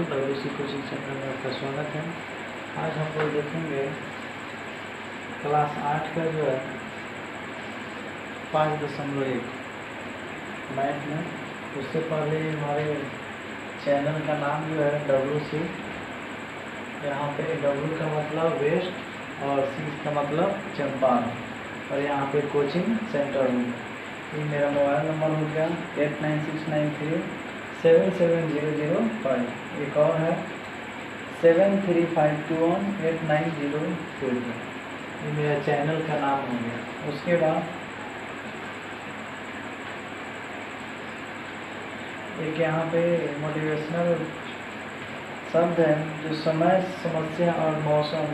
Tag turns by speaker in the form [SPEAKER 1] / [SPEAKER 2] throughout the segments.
[SPEAKER 1] WC coaching centre में आपका स्वागत है। आज हम लोग देखेंगे क्लास 8 का जो है 5.1 मैथ में। उससे पहले हमारे चैनल का नाम जो है WC, यहाँ पे W का मतलब वेस्ट और C का मतलब चंपारण, और यहाँ पे कोचिंग सेंटर में। ये मेरा मोबाइल नंबर हो गया 8969377005। एक और है 7352189022। ये मेरा चैनल का नाम हो गया। उसके बाद एक यहाँ पे मोटिवेशनल शब्द है जो समय, समस्या और मौसम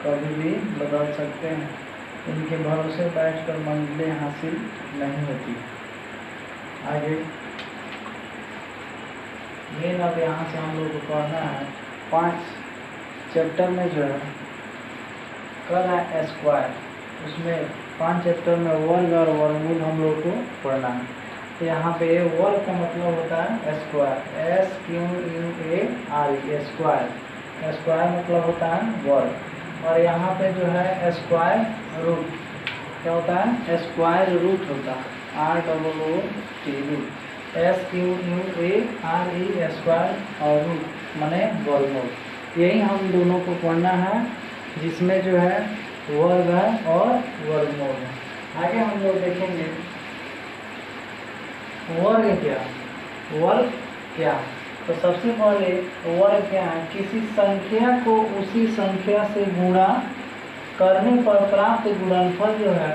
[SPEAKER 1] कभी भी बदल सकते हैं। इनके भरोसे बैठकर मंजिलें हासिल नहीं होती। आगे मेन अब यहाँ से हम लोग को पढ़ना है 5 चैप्टर में जो है कर है स्क्वायर। उसमें 5 चैप्टर में वर्ग और वर्गमूल हम लोग को पढ़ना है। तो यहाँ पे वर्ग का मतलब होता है स्क्वायर, SQUARE, स्क्वायर। स्क्वायर मतलब होता है वर्ग। और यहाँ पे जो है स्क्वायर रूट क्या होता है? स्क्वायर रूट होता है, ROOT रूट, SQUARE स्क्वायर और रूट माने वर्गमूल। यही हम दोनों को पढ़ना है, जिसमें जो है वर्ग है और वर्गमूल है। आगे हम लोग देखेंगे वर्ग क्या, वर्ग क्या। तो सबसे पहले वर्ग क्या है? किसी संख्या को उसी संख्या से गुणा करने पर प्राप्त गुणनफल जो है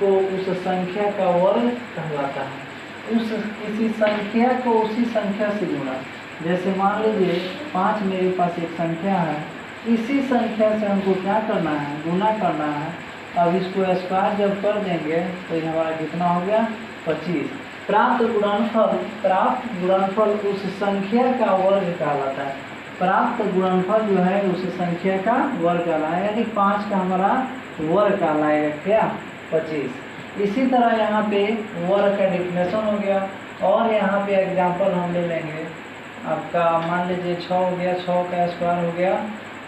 [SPEAKER 1] को उस संख्या का वर्ग कहलाता है। किसी संख्या को उसी संख्या से गुणा, जैसे मान लीजिए 5 मेरे पास एक संख्या है, इसी संख्या से हमको क्या करना है? गुणा करना है। अब इसको स्क्वायर जब कर देंगे तो ये हमारा कितना हो गया? 25। प्राप्त गुणनफल उस संख्या का वर्ग कहलाता है। प्राप्त गुणनफल जो है उस संख्या का वर्ग कहलाएगा, यानी 5 का हमारा वर्ग कहलाएगा क्या? 25। इसी तरह यहाँ पे वर्ग का डिफिनेशन हो गया। और यहाँ पे एग्जांपल हम ले लेंगे। आपका मान लीजिए 6 हो गया, 6 का स्क्वायर हो गया,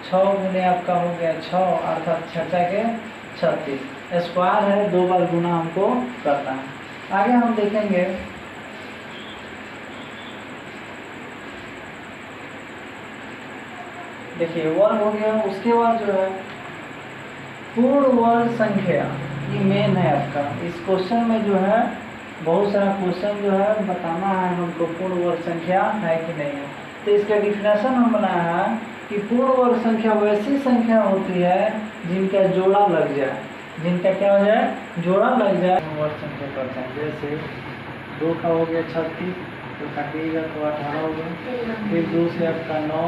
[SPEAKER 1] 6 गुने आपका हो गया 6, अर्थात 6 के 36। स्क्वायर है, 2 बार गुना हमको करना है। आगे हम देखेंगे देखिए वर्ग हो गया। उसके बाद जो है पूर्ण वर्ग संख्या, ये मेन है आपका। इस क्वेश्चन में जो है बहुत सारा क्वेश्चन जो है बताना है हमको पूर्ण वर्ग संख्या है कि नहीं है। तो इसका डिफिनेशन हम बनाया है कि पूर्ण वर्ग संख्या वैसी संख्या होती है जिनका जोड़ा लग जाए। जिनका क्या हो जाए? जोड़ा लग जाए, वर्ग संख्या करते हैं। जैसे 2 का हो गया 36, तो काटिएगा तो 18 हो गया। फिर 2 से आपका 9,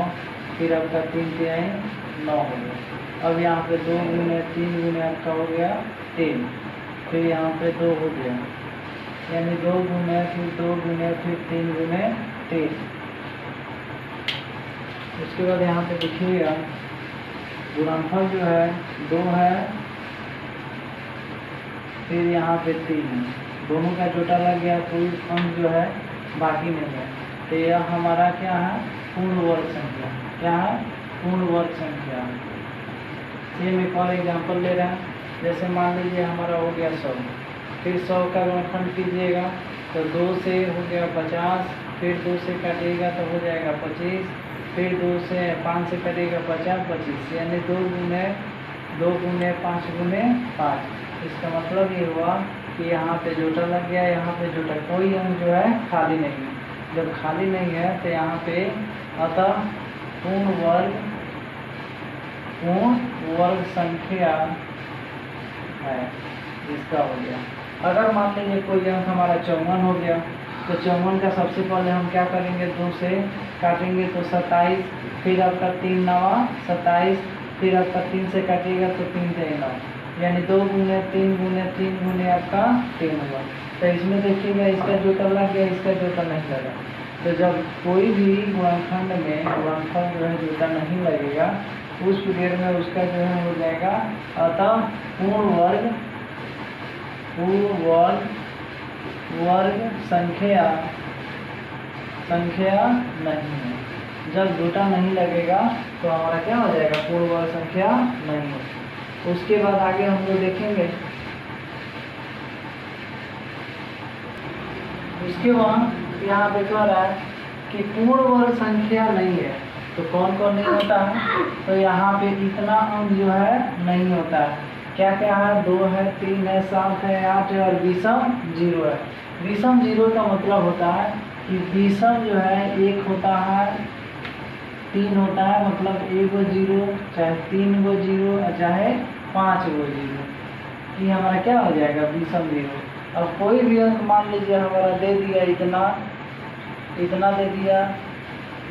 [SPEAKER 1] फिर आपका 3 से 9 हो गया। अब यहाँ पे 2 गुने 3 गुने आपका हो गया 3, फिर यहाँ पे 2 हो गया, यानी 2 गुने फिर 2 गुने फिर 3 गुने 3। उसके बाद यहाँ पे देखिएगा गुणनफल जो है 2 है, फिर यहाँ पे 3 है। दोनों का जोटा लग गया, कोई अंक जो है बाकी नहीं है। तो यह हमारा क्या है? पूर्ण वर्ग संख्या। क्या है? पूर्ण वर्ग संख्या। सेम एक और एग्जाम्पल ले रहे हैं। जैसे मान लीजिए हमारा हो गया 100, फिर 100 का गुणनफल कीजिएगा तो 2 से हो गया 50, फिर 2 से काटिएगा तो हो जाएगा 25, फिर 5 से काटिएगा 50, 25, यानी 2 गुने 5 गुने 5। इसका मतलब ये हुआ कि यहाँ पे जोटा लग गया, यहाँ पे जोटा, कोई अंक जो है खाली नहीं है। जब खाली नहीं है तो यहाँ पे अतः पूर्ण वर्ग संख्या है, इसका हो गया। अगर मान लीजिए कोई अंक हमारा 54 हो गया, तो 54 का सबसे पहले हम क्या करेंगे? 2 से काटेंगे तो 27, फिर आपका 3 9 27, फिर आपका 3 से काटिएगा तो 3 से 9, यानी 2 गुने 3 गुने 3 गुने आपका 3 हुआ। तो इसमें देखिएगा इसका जोटा लग गया, इसका जोटा नहीं लगा। तो जब कोई भी गुणनखंड में गुणनफल जो है जोटा नहीं लगेगा, उस पीरियड में उसका जो है हो जाएगा अतः पूर्ण वर्ग संख्या नहीं है। जब झूठा नहीं लगेगा तो हमारा क्या हो जाएगा, पूर्ण वर्ग संख्या नहीं होगी। उसके बाद आगे हम लोग देखेंगे। उसके बाद यहाँ पे कह रहा है कि पूर्ण वर्ग संख्या नहीं है, तो कौन कौन नहीं होता है, तो यहाँ पे इतना अंक जो है नहीं होता है। क्या क्या है, 2 है, 3 है, 7 है, 8 है और विषम 0 है। विषम 0 का मतलब होता है कि विषम जो है 1 होता है, 3 होता है, मतलब 1 गो 0, चाहे 3 गो 0, चाहे 5 गो 0, ये हमारा क्या हो जाएगा, विषम 0। अब कोई भी अंक मान लीजिए हमारा दे दिया इतना, इतना दे दिया,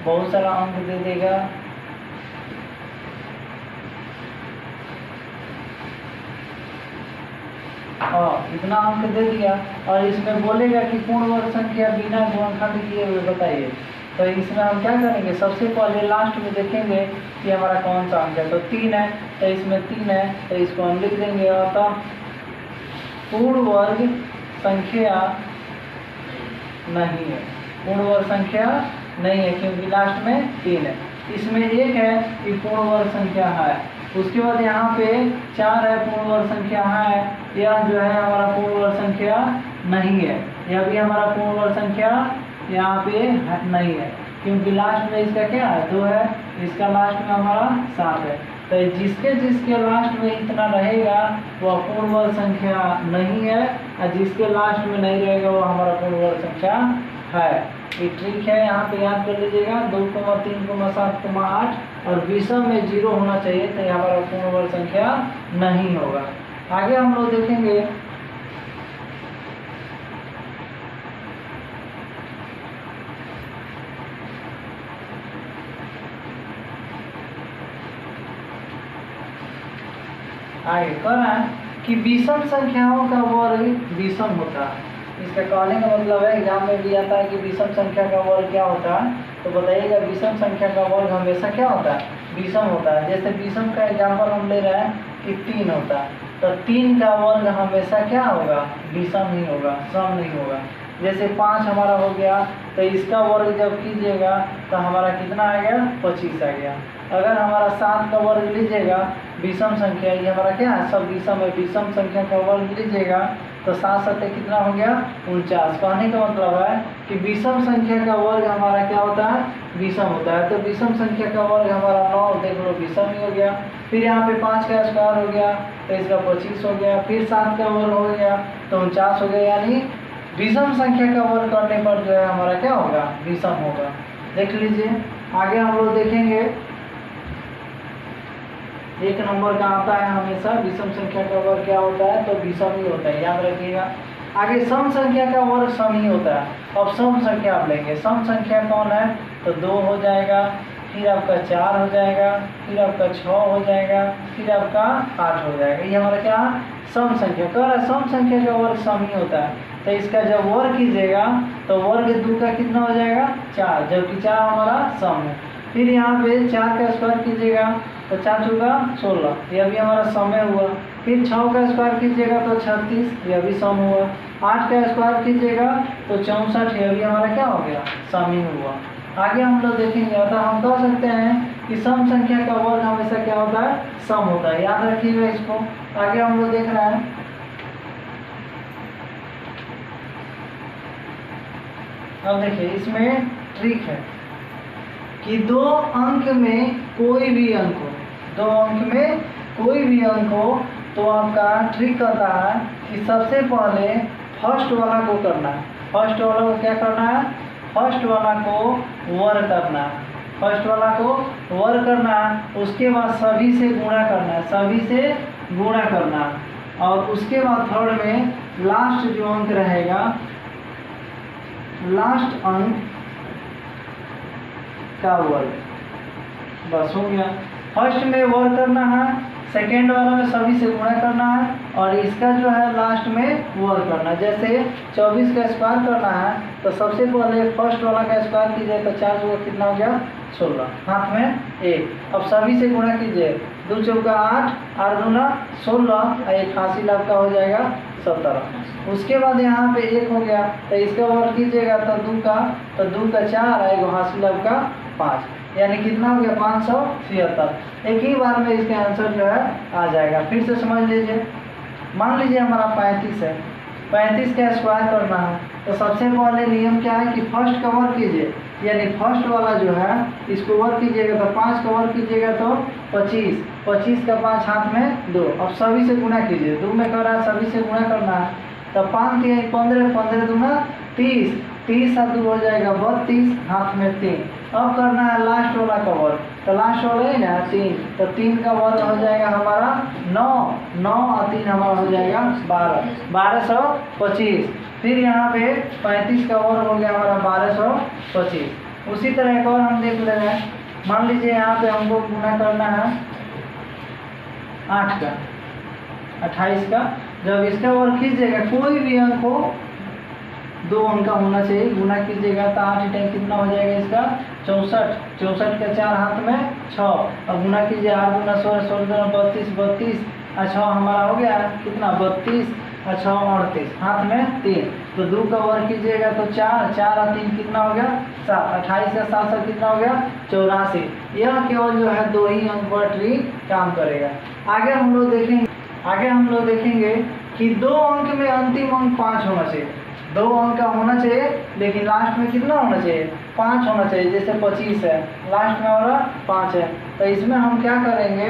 [SPEAKER 1] बहुत सारा अंक दे देगा, और इतना अंक दे दिया और इसमें बोलेगा कि पूर्ण वर्ग संख्या बिना गुणनखंड किए हुए बताइए। तो इसमें हम क्या करेंगे, सबसे पहले लास्ट में देखेंगे कि हमारा कौन सा अंक है। तो 3 है, तो इसमें 3 है, तो इसको हम लिख देंगे। अतः पूर्ण वर्ग संख्या नहीं है, पूर्ण वर्ग संख्या नहीं है, क्योंकि लास्ट में 3 है। इसमें 1 है कि पूर्ण वर्ग संख्या है। उसके बाद यहाँ पे 4 है, पूर्ण वर्ग संख्या है। यह जो है हमारा पूर्ण वर्ग संख्या नहीं है, यह भी हमारा पूर्ण वर्ग संख्या यहाँ पे नहीं है, क्योंकि लास्ट में इसका क्या है, 2 है, इसका लास्ट में हमारा 7 है। तो जिसके जिसके लास्ट में इतना रहेगा वह पूर्ण वर्ग संख्या नहीं है, और जिसके लास्ट में नहीं रहेगा वो हमारा पूर्ण वर्ग संख्या है। ये ट्रिक है, यहाँ पे याद कर लीजिएगा। 2, 3, 7, 8 और विषम में 0 होना चाहिए, तो यहाँ हमारा पूर्ण वर्ग संख्या नहीं होगा। आगे हम लोग देखेंगे। आगे कह रहा है कि विषम संख्याओं का वर्ग विषम होता है। इसका कहने का मतलब है, एग्जाम में भी आता है कि विषम संख्या का वर्ग क्या होता है, तो बताइएगा विषम संख्या का वर्ग हमेशा क्या होता है, विषम होता है। जैसे विषम का एग्जाम्पल हम ले रहे हैं कि 3 होता है, तो 3 का वर्ग हमेशा क्या होगा, विषम ही होगा, सम नहीं होगा। जैसे 5 हमारा हो गया, तो इसका वर्ग जब कीजिएगा तो हमारा कितना आ गया, 25 आ गया। अगर हमारा 7 का वर्ग लीजिएगा, विषम संख्या, ये हमारा क्या है, सब विषम है, विषम संख्या का वर्ग लीजिएगा तो 7 7 कितना हो गया, 49। कहने का मतलब है कि विषम संख्या का वर्ग हमारा क्या होता है, विषम होता है। तो विषम संख्या का वर्ग हमारा 9, देख लो विषम ही हो गया। फिर यहाँ पे 5 का स्क्वायर हो गया तो इसका 25 हो गया। फिर 7 का वर्ग हो गया तो 49 हो गया, यानी विषम संख्या का वर्ग करने पर जो है हमारा क्या होगा, विषम होगा। देख लीजिए आगे हम लोग देखेंगे। 1 नंबर का आता है हमेशा, विषम संख्या का वर्ग क्या होता है, तो विषम ही होता है, याद रखिएगा। आगे सम संख्या का वर्ग सम ही होता है। अब सम संख्या आप लेंगे, सम संख्या कौन है, तो 2 हो जाएगा, फिर आपका 4 हो जाएगा, फिर आपका 6 हो जाएगा, फिर आपका 8 हो जाएगा। ये हमारा क्या सम संख्या कह रहा है, सम संख्या का वर्ग सम ही होता है। तो इसका जब वर्ग कीजिएगा तो वर्ग 2 का कितना हो जाएगा, 4, जबकि 4 हमारा सम है। फिर यहाँ पे 4 का स्क्वायर कीजिएगा तो 4 चौका 16, यह भी हमारा समय हुआ। फिर 6 का स्क्वायर कीजिएगा तो 36, यह भी सम हुआ। 8 का स्क्वायर कीजिएगा तो 64, यह भी हमारा क्या हो गया, सम ही हुआ। आगे हम लोग देखेंगे, अतः हम कह सकते हैं कि सम संख्या का वर्ग हमेशा क्या होता है, सम होता है, याद रखिएगा इसको। आगे हम लोग देख रहे हैं। अब देखिए इसमें ट्रिक है कि 2 अंक में कोई भी अंक हो, 2 अंक में कोई भी अंक हो, तो आपका ट्रिक कहता है कि सबसे पहले फर्स्ट वाला को करना है। फर्स्ट वाला को क्या करना है, फर्स्ट वाला को वर्ग करना है, फर्स्ट वाला को वर्ग करना है। उसके बाद सभी से गुणा करना है, सभी से गुणा करना है। और उसके बाद थर्ड में लास्ट जो अंक रहेगा, लास्ट अंक का वर्ग, बस हो गया। फर्स्ट में वर्ग करना है, सेकेंड वाला में सभी से गुणा करना है, और इसका जो है लास्ट में वर्ग करना है। जैसे 24 का स्क्वायर करना है तो सबसे पहले फर्स्ट वाला का स्क्वायर कीजिए तो 4 चौका कितना हो गया, 16, हाथ में 1। अब सभी से गुणा कीजिए, 2 चौका 8, 8 दूना 16, और 1 हासिल आपका हो जाएगा 17। उसके बाद यहाँ पे 1 हो गया तो इसका वर्ग कीजिएगा तो 2 का 4, आएगा हासिल आपका 5। यानी कितना हो गया 576। एक ही बार में इसके आंसर जो है आ जाएगा। फिर से समझ लीजिए, मान लीजिए हमारा 35 है, 35 का स्क्वायर करना है तो सबसे पहले नियम क्या है कि फर्स्ट कवर कीजिए, यानी फर्स्ट वाला जो है इसको वर्क कीजिएगा तो 5 का वर्क कीजिएगा तो 25, 25 का 5 हाथ में 2। अब सभी से गुना कीजिए, 2 में कर रहा है सभी से गुना करना है तो 5 3 15, 15 दूना 30, 30 और 2 हो जाएगा 32, हाथ में 3। अब करना है लास्ट वाला का वर्क, तो लास्ट वाला है ना 3, तो 3 का वर्क हो जाएगा हमारा 9, 9 और 3 हमारा हो जाएगा 12, 1225। फिर यहाँ पे 35 का वर्क हो गया हमारा 1225। उसी तरह एक और हम देख ले रहे हैं, मान लीजिए यहाँ पे हमको गुना करना है 8 का 28 का। जब इसका वर्क कीजिएगा कोई भी अंक हो 2 अंक का होना चाहिए, गुना कीजिएगा तो 8 टाइम कितना हो जाएगा इसका 64, 64 का 4 हाथ में 6। अब गुना कीजिए 8 गुना 16, 16 32, 32 और 6 हमारा हो गया कितना 32 और 6 38, हाथ में 3। तो 2 का वर्क कीजिएगा तो 4, 4 और 3 कितना हो गया 7, 28 का 7 7 कितना हो गया 84। यह केवल जो है 2 ही अंक पर ट्री काम करेगा। आगे हम लोग देखेंगे कि 2 अंक में अंतिम अंक 5 होना चाहिए, 2 अंक का होना चाहिए लेकिन लास्ट में कितना होना चाहिए 5 होना चाहिए। जैसे 25 है, लास्ट में हमारा 5 है, तो इसमें हम क्या करेंगे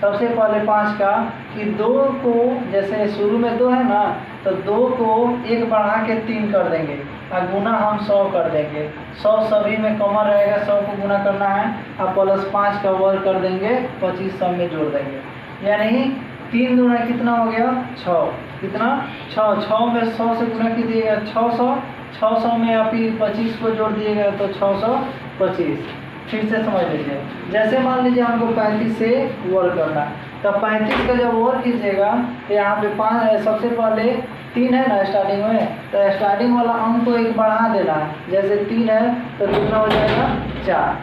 [SPEAKER 1] सबसे पहले 5 का कि 2 को, जैसे शुरू में 2 है ना तो 2 को 1 बढ़ा के 3 कर देंगे और गुना हम 100 कर देंगे। 100 सभी में कॉमन रहेगा, 100 को गुना करना है और प्लस 5 का वर्क कर देंगे, 25 सब में जोड़ देंगे। यानी 3 दूना कितना हो गया 6, कितना 6, 6 में 100 से गुना कीजिएगा 600, 600 में आप 25 को जोड़ दिएगा तो 625। फिर से समझ लीजिए, जैसे मान लीजिए हमको 35 से वर्क करना, तो 35 का जब वर्क कीजिएगा तो यहाँ पे 5 सबसे पहले 3 है ना स्टार्टिंग में, तो स्टार्टिंग वाला अंक को 1 बढ़ा देना है। जैसे 3 है तो कितना हो जाएगा 4,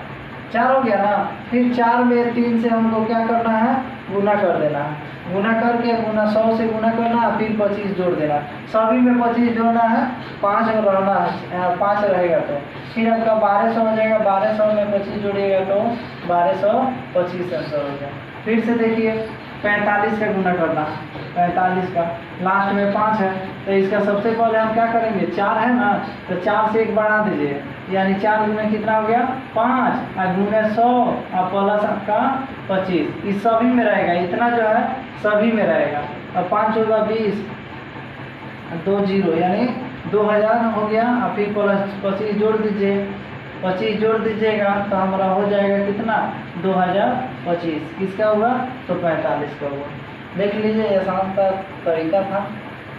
[SPEAKER 1] 4 हो गया ना। फिर 4 में 3 से हमको क्या करना है गुना कर देना है, गुना करके गुना 100 से गुना करना है, फिर 25 जोड़ देना। सभी में 25 जोड़ना है, 5 रहना है, 5 रहेगा तो फिर आपका 1200 हो जाएगा, 1200 में 25 जोड़िएगा तो 1225 आंसर हो जाएगा। फिर से देखिए 45 का गुना करना, 45 का लास्ट में 5 है तो इसका सबसे पहले हम क्या करेंगे 4 है ना तो 4 से 1 बढ़ा दीजिए, यानी 4 गुना कितना हो गया 5 और गुना 100 और प्लस आपका 25, इस सभी में रहेगा, इतना जो है सभी में रहेगा। और 5 होगा 20, 2 0 यानी 2000 हो गया और फिर प्लस 25 जोड़ दीजिए, 25 जोड़ दीजिएगा तो हमारा हो जाएगा कितना 2025। किसका हुआ तो 45 का हुआ। देख लीजिए आसान सा तरीका था,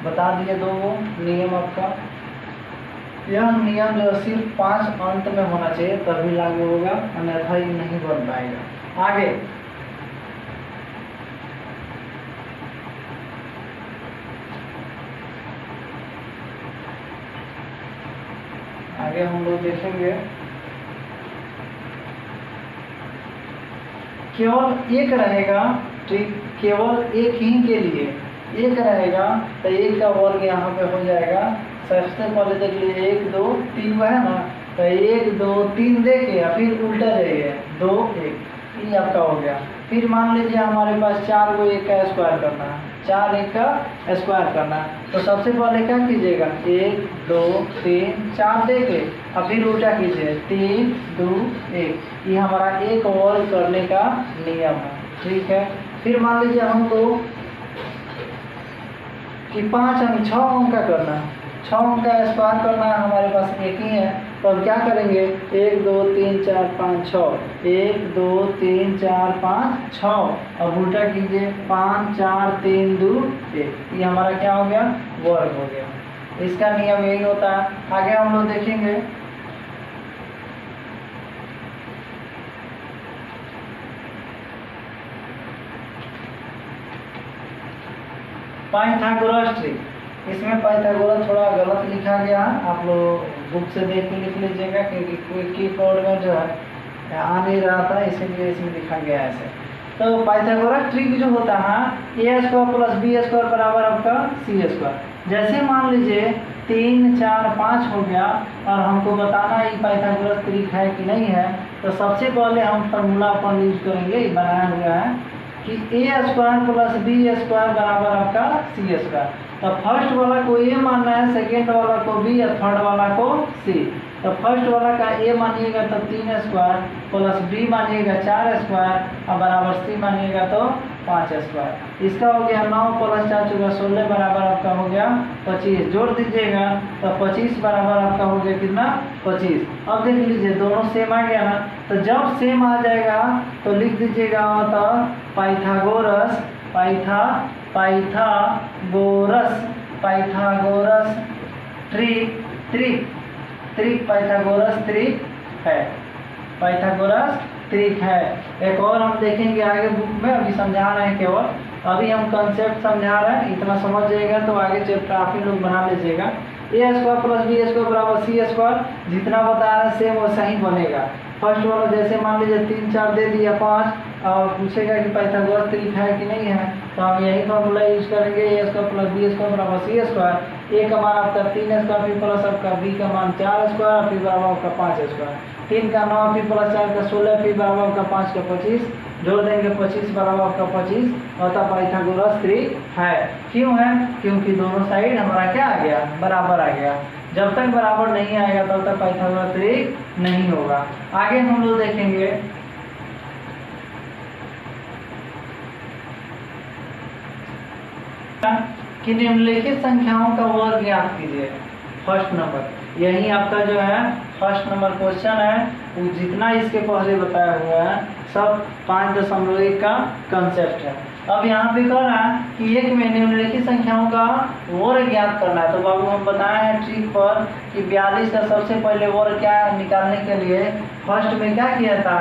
[SPEAKER 1] बता दिए 2 नियम आपका। यह नियम जो सिर्फ 5 अंत में होना चाहिए तभी लागू होगा, अन्यथा ये नहीं बन पाएगा। आगे हम लोग देखेंगे केवल एक रहेगा ट्रिक, केवल एक ही के लिए एक रहेगा तो 1 का वर्ग यहाँ पे हो जाएगा। सबसे पहले देख लीजिए 1 2 3 है ना, तो 1 2 3 दे के फिर उल्टा जाइए 2 1, ये आपका हो गया। फिर मान लीजिए हमारे पास 4 को 1 का स्क्वायर करना है, 4 1 का स्क्वायर करना है, तो सबसे पहले क्या कीजिएगा 1 2 3 4 दे के और फिर उल्टा कीजिए 3 2 1, ये हमारा एक वर्ग करने का नियम है। ठीक है, फिर मान लीजिए हमको कि 5 अंक 6 अंक का करना है, 6 अंक का स्क्वायर करना है, हमारे पास एक ही है तो हम क्या करेंगे 1 2 3 4 5 6, 1 2 3 4 5 6 और उल्टा कीजिए 5 4 3 2 1, ये हमारा क्या हो गया वर्ग हो गया। इसका नियम यही होता है। आगे हम लोग देखेंगे पाइथागोरस ट्री। इसमें पाइथागोरस थोड़ा गलत लिखा गया है, आप लोग बुक से देख के लिख लीजिएगा क्योंकि कीबोर्ड में जो है आ नहीं रहा था, इसीलिए इसमें लिखा गया है ऐसे। तो पाइथागोरस ट्री जो होता है ए स्क्वायर प्लस बी स्क्वायर बराबर आपका सी स्क्वायर। जैसे मान लीजिए 3 4 5 हो गया और हमको बताना है पाइथागोरस ट्री है कि नहीं है, तो सबसे पहले हम फार्मूला अपन यूज करेंगे, ये बनाया हुआ है कि ए स्क्वायर प्लस बी स्क्वायर बराबर आपका सी स्क्वायर। तो फर्स्ट वाला को ए मानना है, सेकेंड वाला को बी और थर्ड वाला को सी। तो फर्स्ट वाला का ए मानिएगा तो 3 स्क्वायर प्लस बी मानिएगा 4 स्क्वायर और बराबर सी मानिएगा तो 5 स्क्वायर। इसका हो गया 9 प्लस 4 चौका 16 बराबर आपका हो गया 25। जोड़ दीजिएगा तो 25 बराबर आपका हो गया कितना 25। अब देख लीजिए दोनों सेम आ गया ना, तो जब सेम आ जाएगा तो लिख दीजिएगा तो पाइथागोरस ट्रिक पाइथागोरस ट्रिक है, पाइथागोरस ट्रिक है। एक और हम देखेंगे आगे बुक में, अभी समझा रहे हैं केवल, अभी हम कंसेप्ट समझा रहे हैं, इतना समझ जाएगा तो आगे चैप्टर आप ही लोग बना लीजिएगा। ए स्क्वायर प्लस बी स्क्वायर बराबर सी स्क्वायर, जितना बता रहे हैं सेम वैसा ही बनेगा। फर्स्ट वाला जैसे मान लीजिए 3 4 दे दिया 5 और पूछेगा कि पाइथागोरस ट्रिक है कि नहीं है, तो हम यही फॉर्मूला यूज करेंगे, ए स्क्वायर प्लस बी स्क्वायर बराबर सी स्क्वायर। ए का मान आपका 3 स्क्वायर फिर प्लस आपका बी का मान 4 स्क्वायर फिर बराबर आपका 5 स्क्वायर। 3 का 9 फिर प्लस 4 का 16 फिर बराबर आपका 5 का 25। जोड़ देंगे 25 बराबर आपका 25 और पाइथागोरस ट्रिक है। क्यों है? क्योंकि दोनों साइड हमारा क्या आ गया, बराबर आ गया। जब तक बराबर नहीं आएगा तब तक पाइथागोरस ट्रिक नहीं होगा। आगे हम लोग देखेंगे कि निम्नलिखित संख्याओं का वर्ग ज्ञात कीजिए। फर्स्ट नंबर, यही आपका जो है फर्स्ट नंबर क्वेश्चन है, वो जितना इसके पहले बताया हुआ है सब 5.1 का कंसेप्ट है। अब यहाँ पे कह रहा है कि एक में निम्नलिखित संख्याओं का वर्ग ज्ञात करना है। तो बाबू हम बताए हैं ट्रिक पर कि 42 का सबसे पहले वर्ग क्या है, निकालने के लिए फर्स्ट में क्या किया था,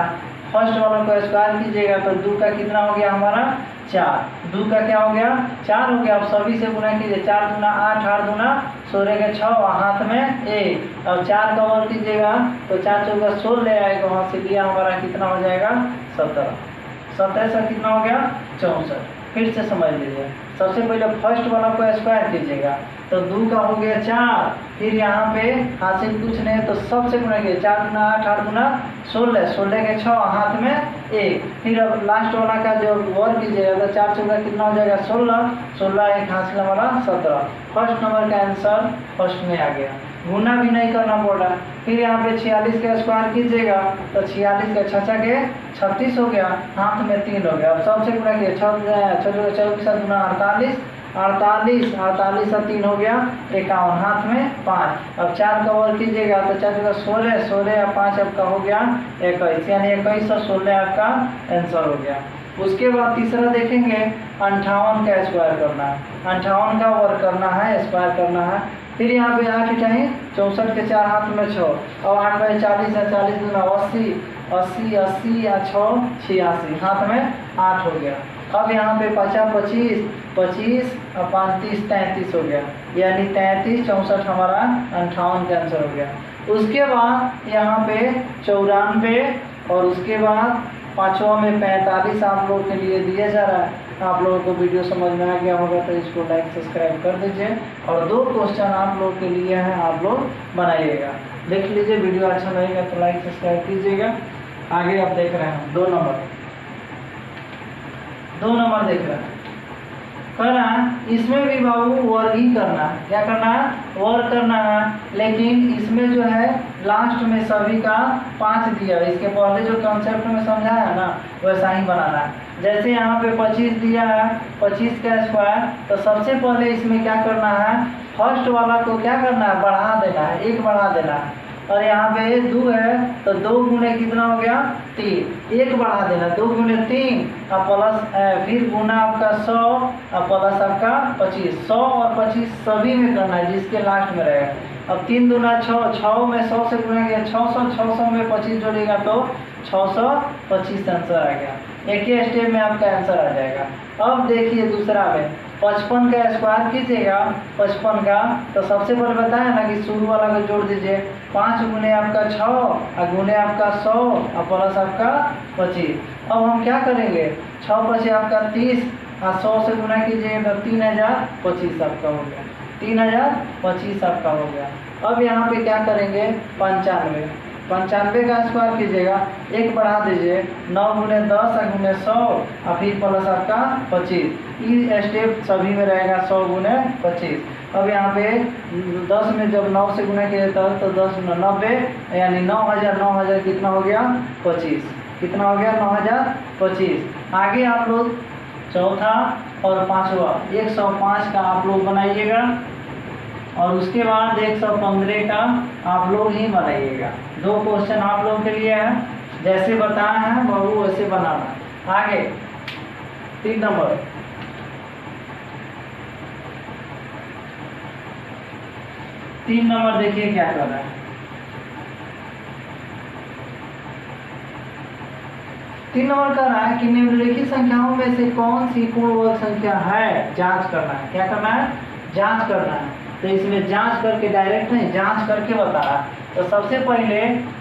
[SPEAKER 1] फर्स्ट वाला को स्क्वायर कीजिएगा तो 2 का कितना हो गया हमारा 4, 2 का क्या हो गया 4 हो गया। अब सभी से गुना कीजिए, 4 दूना 8, 8 दूना 16 के 6 हाथ में 1। अब 4 का वर्ग कीजिएगा तो 4 चौका 16 आएगा, वहाँ से लिया हमारा कितना हो जाएगा 17। 17 से कितना हो गया 64। फिर से समझ लीजिए, सबसे पहले फर्स्ट वाला को स्क्वायर कीजिएगा तो 2 का हो गया 4, फिर यहाँ पे हासिल कुछ नहीं है तो सबसे गुना कीजिए, 4 दूना 8, 8 दूना 16, 16 के 6 हाथ में 1। फिर अब लास्ट वाला का जो वर्ग कीजिएगा तो 4 चौका कितना हो जाएगा 16, 16 एक हासिल हमारा 17। फर्स्ट नंबर का आंसर फर्स्ट में आ गया, गुना भी नहीं करना पड़ रहा। फिर यहाँ पे 46 का स्क्वायर कीजिएगा तो 46 का 6 के 36 हो गया, हाथ में 3 हो गया। अब सबसे गुना किया 6 गुना 48, 48 48 और 3 हो गया 51, हाथ में 5। अब 4 का वर्ग कीजिएगा तो 4 का 16, 16 और 5 आपका हो गया 21, यानी 21 और 16 आपका आंसर हो गया। उसके बाद तीसरा देखेंगे 58 का स्क्वायर करना है, 58 का वर्ग करना है, स्क्वायर करना है। फिर यहाँ पे 8 चाहिए, 64 के 4 हाथ में 6 और 8 बाई 40 है, 40 दूना 80, 80 80 या 6 86, हाथ में 8 हो गया। अब यहाँ पे 50 25 25 और 35 33 हो गया, यानी 33 64 हमारा 58 का आंसर हो गया। उसके बाद यहाँ पे 94 और उसके बाद पाँचवा में 45 आप लोगों के लिए दिया जा रहा है। आप लोगों को वीडियो समझ में आ गया होगा तो इसको लाइक सब्सक्राइब कर दीजिए और 2 क्वेश्चन आप लोगों के लिए हैं, आप लोग बनाइएगा। देख लीजिए, वीडियो अच्छा लगेगा तो लाइक सब्सक्राइब कीजिएगा। आगे आप देख रहे हैं 2 नंबर देख रहे हैं, करना है इसमें भी बाबू वर्ग ही करना है। क्या करना है, वर्ग करना है, लेकिन इसमें जो है लास्ट में सभी का 5 दिया, इसके पहले जो कंसेप्ट में समझाया है ना वैसा ही बनाना है। जैसे यहाँ पे 25 दिया है, 25 का स्क्वायर, तो सबसे पहले इसमें क्या करना है, फर्स्ट वाला को क्या करना है, बढ़ा देना है, 1 बढ़ा देना है। और यहाँ पे 2 है तो 2 गुने कितना हो गया 3, 1 बढ़ा देना, 2 गुने 3 और प्लस फिर गुना आपका 100 और प्लस आपका 25, 100 और 25 सभी में करना है जिसके लास्ट में रहेगा। अब 3 दूना 6, 6 में 100 से गुना किया 600, 600 में 25 जोड़ेगा तो 625 आंसर आ गया। एक ही स्टेप में आपका आंसर आ जाएगा। अब देखिए दूसरा में 55 का स्क्वायर कीजिएगा, 55 का तो सबसे पहले बताया ना कि शुरू वाला को जोड़ दीजिए, 5 गुने आपका 6 और गुने आपका 100 और प्लस आपका 25। अब हम क्या करेंगे, 6 25 आपका 30 और 100 से गुना कीजिएगा तो 3025 आपका हो गया, 3025 आपका हो गया। अब यहाँ पे क्या करेंगे 95, 95 का स्क्वायर कीजिएगा, 1 बढ़ा दीजिए, 9 गुने 10 और गुने 100 और फिर प्लस आपका 25। ये स्टेप सभी में रहेगा 100 गुने 25। अब यहाँ पे 10 में जब 9 से गुना किया जाता है तो 10 गुना 90, यानी 9000 कितना हो गया 25। कितना हो गया 9025। आगे आप लोग चौथा और पांचवा 105 का आप लोग बनाइएगा और उसके बाद 115 का आप लोग ही बनाइएगा। 2 क्वेश्चन आप लोगों के लिए है, जैसे बताया है बहू वैसे बनाना। आगे 3 नंबर, देखिए क्या कर रहा है। 3 नंबर कर रहा है कि निम्नलिखित संख्याओं में से कौन सी पूर्ण वर्ग संख्या है, जांच करना है। क्या करना है, जांच करना है। तो इसमें जांच करके डायरेक्ट नहीं, जांच करके बता रहा है। तो सबसे पहले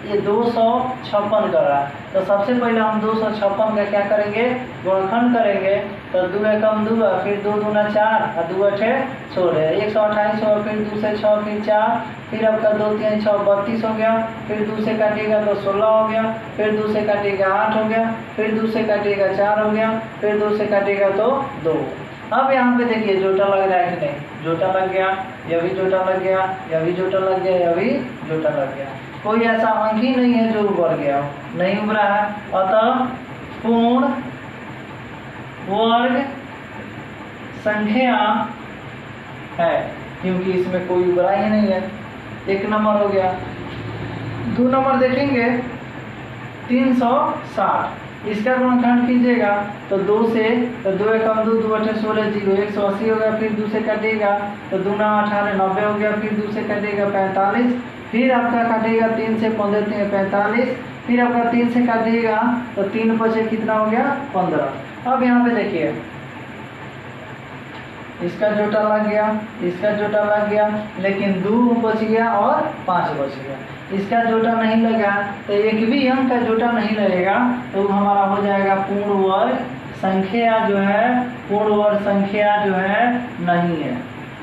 [SPEAKER 1] ये 256 कर रहा है, तो सबसे पहले हम 256 का क्या करेंगे, गुणनखंड करेंगे। तो 2 एकम 2, फिर 2 दूना 4 और 2 अठे 16, 128 और फिर 2 से 6 फिर 4, फिर आपका 2 3 6 32 हो गया, फिर 2 से काटिएगा तो 16 हो गया, फिर 2 से काटिएगा 8 हो गया, फिर 2 से काटिएगा 4 हो गया, फिर 2 से काटिएगा तो 2। अब यहाँ पे देखिए जोटा लग रहा है कि नहीं, जोटा लग गया, यह भी जोटा लग गया, यह भी जोटा लग गया, यह भी जोटा लग गया। कोई ऐसा अंक ही नहीं है जो उभर गया हो, नहीं उभरा है। अतः पूर्ण वर्ग संख्या है, क्योंकि इसमें कोई उभरा ही नहीं है। 1 नंबर हो गया। 2 नंबर देखेंगे 360, इसका गुणनखंड कीजिएगा तो 2 से, तो 2 एकम 2, 2 अठे 16 0, 180 हो गया, फिर 2 से काटिएगा तो 2 9 18 90 हो गया, फिर 2 से काटिएगा 45, फिर आपका काटिएगा 3 से 15 3 45, फिर आपका 3 से काटिएगा तो 3 बचे कितना हो गया 15। अब यहाँ पे देखिए इसका जोटा लग गया, इसका जोटा लग गया, लेकिन 2 बच गया और 5 बच गया। इसका जोटा नहीं लगा तो एक भी अंक का जोटा नहीं लगेगा, तो हमारा हो जाएगा पूर्ण वर्ग संख्या जो है, पूर्ण वर्ग संख्या जो है नहीं है,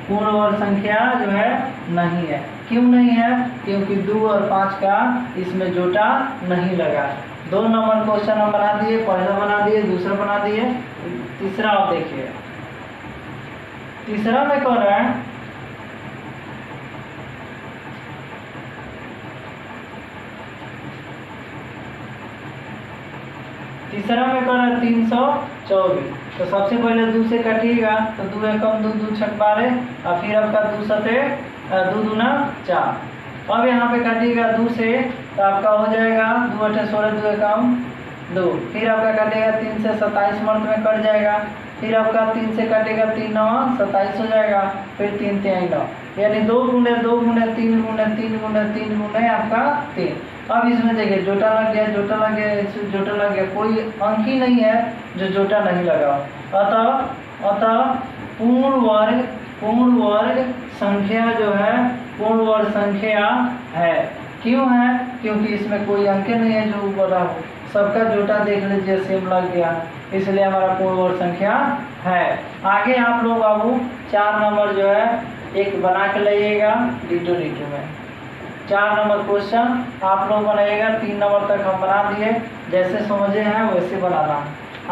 [SPEAKER 1] पूर्ण वर्ग संख्या जो है नहीं है। क्यों नहीं है, क्योंकि 2 और 5 का इसमें जोटा नहीं लगा। 2 नंबर क्वेश्चन हम बना दिए, पहला बना दिए, दूसरा बना दिए, तीसरा आप देखिए। तीसरा में कह रहा है तीसरा में कह रहा है 324। तो सबसे पहले 2 से काटिएगा तो 2 एकम 2, 2 छक 12 और फिर आपका 2 सते 2 दूना 4। अब यहाँ पे काटिएगा 2 से तो आपका हो जाएगा 2 अठे 16, 2 एकम 2, फिर आपका काटेगा 3 से 27 मर्द में कट जाएगा, फिर आपका 3 से काटेगा 3 9 27 हो जाएगा, फिर 3 3 9, यानी 2 गुने 2 गुने 3 गुने 3 गुने 3 गुने आपका 3। अब इसमें देखिए जोटा लग गया, जोटा लग गया, जोटा लग गया, कोई अंक ही नहीं है जो जोटा नहीं लगा। अतः पूर्ण वर्ग संख्या जो है पूर्ण वर्ग संख्या है। क्यों है, क्योंकि इसमें कोई अंक नहीं है जो ऊपर हो, सबका जोटा देख लीजिए सेम लग गया, इसलिए हमारा पूर्ण वर्ग संख्या है। आगे आप लोग बाबू 4 नंबर जो है एक बना के लाइएगा डिटो में। 4 नंबर क्वेश्चन आप लोग बनाइएगा, 3 नंबर तक हम बना दिए, जैसे समझे हैं वैसे बनाना।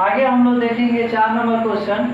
[SPEAKER 1] आगे हम लोग देखेंगे 4 नंबर क्वेश्चन